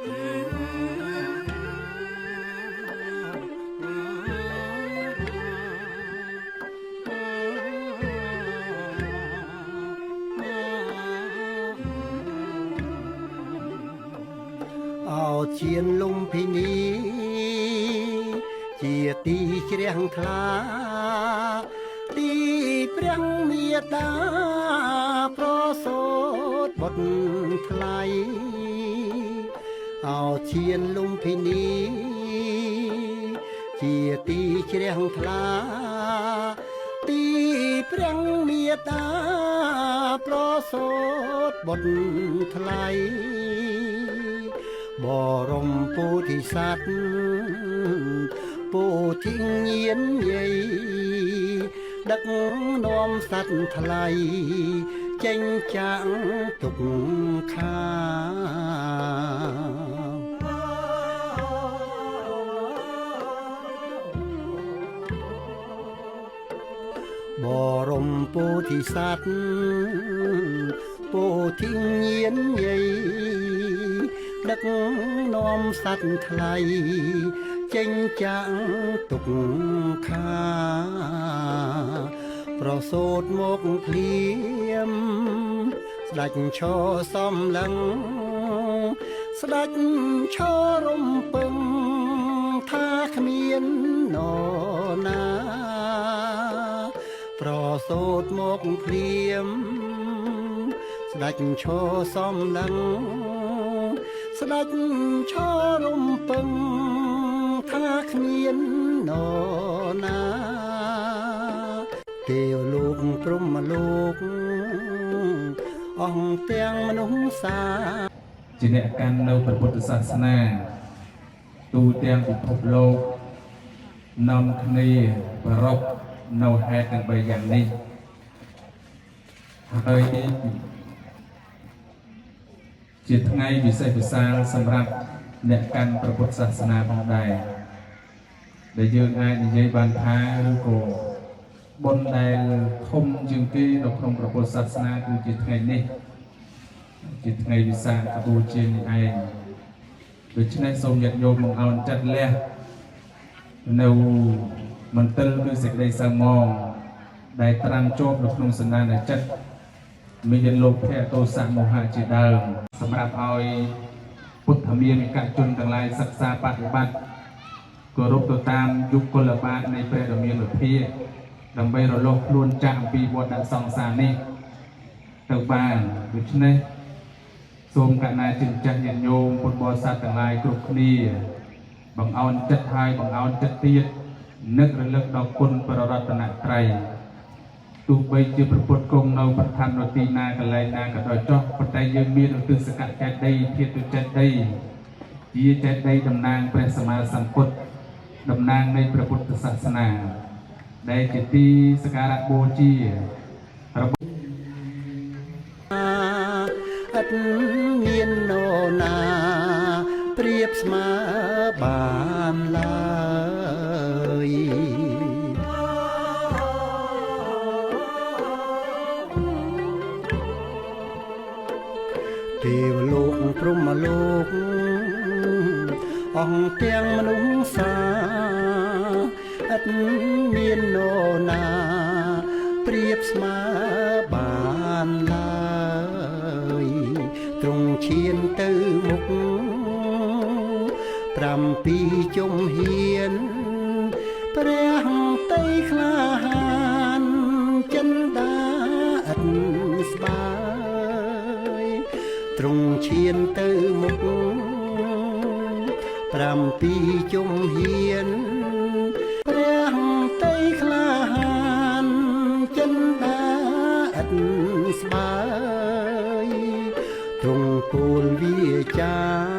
អោជាលំភិនីជាទីជ្រះថ្លាទីព្រះមេតាប្រសូតបុត្រថ្លៃអោជាលំភិនីជាទីជ្រះថ្លាទីព្រះមេតាប្រសូតបុត្រថ្លៃបរមពោធិសត្វពោធិញាណយាយដឹកនាំសត្វថ្លៃចេញចាក់ទុកខាបរមពោធិសត្វពោធិញាណយាយដឹកនាំសត្វថ្លៃចេញចាក់ទុកខាប្រសូតមកភ្លៀមស្ដេចឈរសំឡឹងស្ដេចឈររំពឹងថាគ្មាននរណាប្រសូតមកភ្លៀមស្ដេចឈរសំឡឹងស្ដេចឈររំពឹងថាគ្មាននរណាទេវលោកព្រហ្មលោកអង្គទាំងមនុស្សសាជាអ្នកកាន់នៅព្រះពុទ្ធសាសនាទូទាំងពិភពលោកនាំគ្នាប្ររពនៅហេតុទាំង3យ៉ាងនេះហើយជាថ្ងៃពិសេសវិសាលសម្រាប់អ្នកកាន់ព្រះពុទ្ធសាសនាផងដែរដែលយើងអាចនិយាយបានថាឬក៏បុណ្យដែលធំជាងគេនៅក្នុងព្រះពុទ្ធសាសនាគឺជាថ្ងៃនេះជាថ្ងៃវិសាខបូជានេះឯងដូច្នេះសូមញាតិញោមមកអោនចិត្តលះនៅមន្ទិលគឺសេចក្តីសៅមងដែលត្រាំជាប់នៅក្នុងសន្តានចិត្តមានលោកភៈទោសៈមោហៈជាដើមសម្រាប់ឲ្យពុទ្ធមានិកជនទាំងឡាយសិក្សាបប្រតិបត្តិគោរពទៅតាមយុគកលបាតនៃព្រះរាមាភិភាដើម្បីរលស់ខ្លួនចាក់អំពីវដ្តសង្សារនេះទៅបានដូច្នេះសូមកណាចិញ្ចឹមញាតិញោមពុទ្ធបរិស័ទទាំងឡាយគ្រប់គ្នាបង្អោនចិត្តហើយបង្អោនចិត្តទៀតនឹករលឹកដល់គុណប្ររតនត្រ័យទោះបីជាប្រពុតគង់នៅប្រឋានរទីណាកន្លែងណាក៏ដោយចុះប៉ុន្តែយើងមានទិសកចេតីធាតុចេតីជាចេតីតំណាងព្រះសម្មាសម្ពុទ្ធតំណាងនៃព្រះពុទ្ធសាសនាដែលជាទីសក្ការៈបូជារបស់ឥតមាននរណាប្រៀបស្មើបានឡើយទេវលោកព្រហ្មលោកអង្គទាំងមនុស្សសាឥតមាននរណាប្រៀបស្មើបានឡើយទ្រង់ឈានទៅមុខ7ជំហានព្រះតីក្លាហានចិនដាឥតស្បើយទ្រង់ឈានទៅមុខ7ជំហានព្រះតីក្លាហានចិនដាឥតស្បើយទ្រង់ពោលវាចា